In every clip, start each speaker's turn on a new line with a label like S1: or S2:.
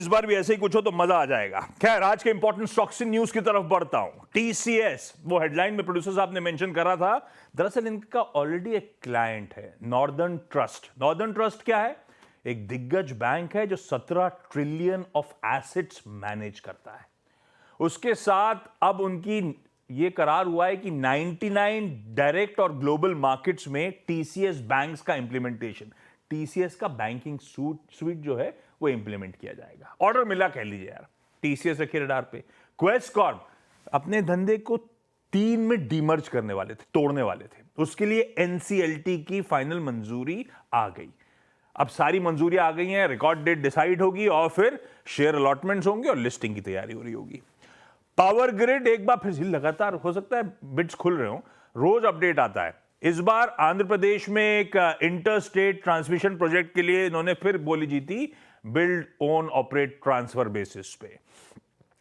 S1: इस बार भी ऐसे ही कुछ हो तो मजा आ जाएगा। खैर, आज के इंपॉर्टेंट स्टॉक्स न्यूज की तरफ बढ़ता हूं। टीसीएस, वो हेडलाइन में प्रोड्यूसर साहब ने मेंशन करा था, दरअसल इनका ऑलरेडी एक क्लाइंट है, नॉर्दर्न ट्रस्ट। नॉर्दर्न ट्रस्ट क्या है? एक दिग्गज बैंक है जो 17 ट्रिलियन ऑफ एसेट्स मैनेज करता है। उसके साथ अब उनकी ये करार हुआ है कि 99 डायरेक्ट और ग्लोबल मार्केट्स में टीसीएस बैंक्स का इंप्लीमेंटेशन, टीसीएस का बैंकिंग स्वीट जो है वो इंप्लीमेंट किया जाएगा। ऑर्डर मिला, कह लीजिए यार, टीसीएस रखी रडार पे। क्वेस्ट कॉर्प अपने धंधे को 3 में डीमर्ज करने वाले थे, तोड़ने वाले थे। उसके लिए एनसीएलटी की फाइनल मंजूरी आ गई। अब सारी मंजूरियां आ गई हैं, रिकॉर्ड डेट डिसाइड होगी और फिर शेयर अलॉटमेंट्स होंगे और लिस्टिंग की तैयारी हो रही होगी। पावर ग्रिड एक बार फिर लगातार, हो सकता है बिट्स खुल रहे हो, रोज अपडेट आता है। इस बार आंध्र प्रदेश में एक इंटर स्टेट ट्रांसमिशन प्रोजेक्ट के लिए इन्होंने फिर बोली जीती, build own operate transfer basis पे।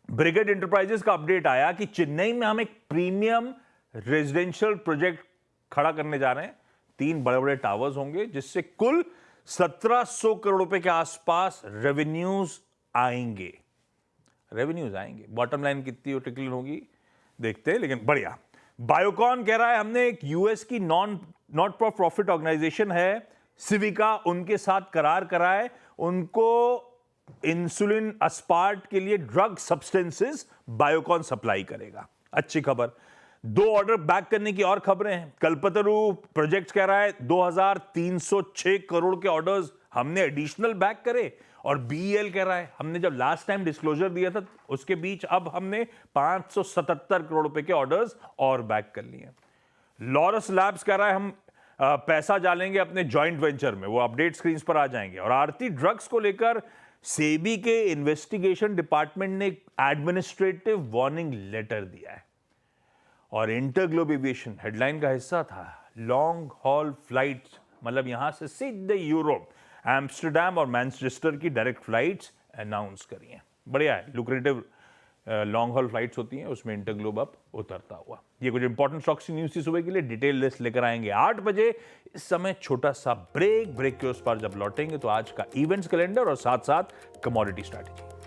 S1: ब्रिगेड एंटरप्राइजेस का अपडेट आया कि चेन्नई में हम एक प्रीमियम रेजिडेंशियल प्रोजेक्ट खड़ा करने जा रहे हैं। 3 बड़े बड़े टावर्स होंगे जिससे कुल 1700 करोड़ रुपए के आसपास रेवेन्यूज आएंगे। बॉटम लाइन कितनी डिक्लेयर होगी देखते हैं, लेकिन बढ़िया। बायोकॉन कह रहा है हमने एक यूएस की नॉट फॉर प्रॉफिट ऑर्गेनाइजेशन है सिविका, उनके साथ करार करा है। उनको इंसुलिन अस्पार्ट के लिए ड्रग सब्सटेंसेस बायोकॉन सप्लाई करेगा। अच्छी खबर। 2 ऑर्डर बैक करने की और खबरें हैं। कल्पतरु प्रोजेक्ट कह रहा है 2306 करोड़ के ऑर्डर्स हमने एडिशनल बैक करे, और बीईएल कह रहा है हमने जब लास्ट टाइम डिस्क्लोजर दिया था उसके बीच अब हमने 577 करोड़ रुपए के ऑर्डर्स और बैक कर लिए। लॉरस लैब्स कह रहा है हम पैसा डालेंगे अपने जॉइंट वेंचर में, वो अपडेट स्क्रीन पर आ जाएंगे। और आरती ड्रग्स को लेकर सेबी के इन्वेस्टिगेशन डिपार्टमेंट ने एडमिनिस्ट्रेटिव वार्निंग लेटर दिया है। और इंटरग्लोब एविएशन हेडलाइन का हिस्सा था। लॉन्ग हॉल फ्लाइट्स, मतलब यहां से सीधे यूरोप, एम्स्टर्डम और मैनचेस्टर की डायरेक्ट फ्लाइट्स अनाउंस करी हैं। बढ़िया है, लुक्रेटिव लॉन्ग हॉल फ्लाइट्स होती हैं, उसमें इंटरग्लोब अब उतरता हुआ। ये कुछ इंपॉर्टेंट स्टॉक्स की न्यूज़ थी सुबह के लिए। डिटेल लिस्ट लेकर आएंगे 8 बजे। इस समय छोटा सा ब्रेक के उस पर जब लौटेंगे तो आज का इवेंट्स कैलेंडर और साथ साथ कमोडिटी स्ट्रैटेजी।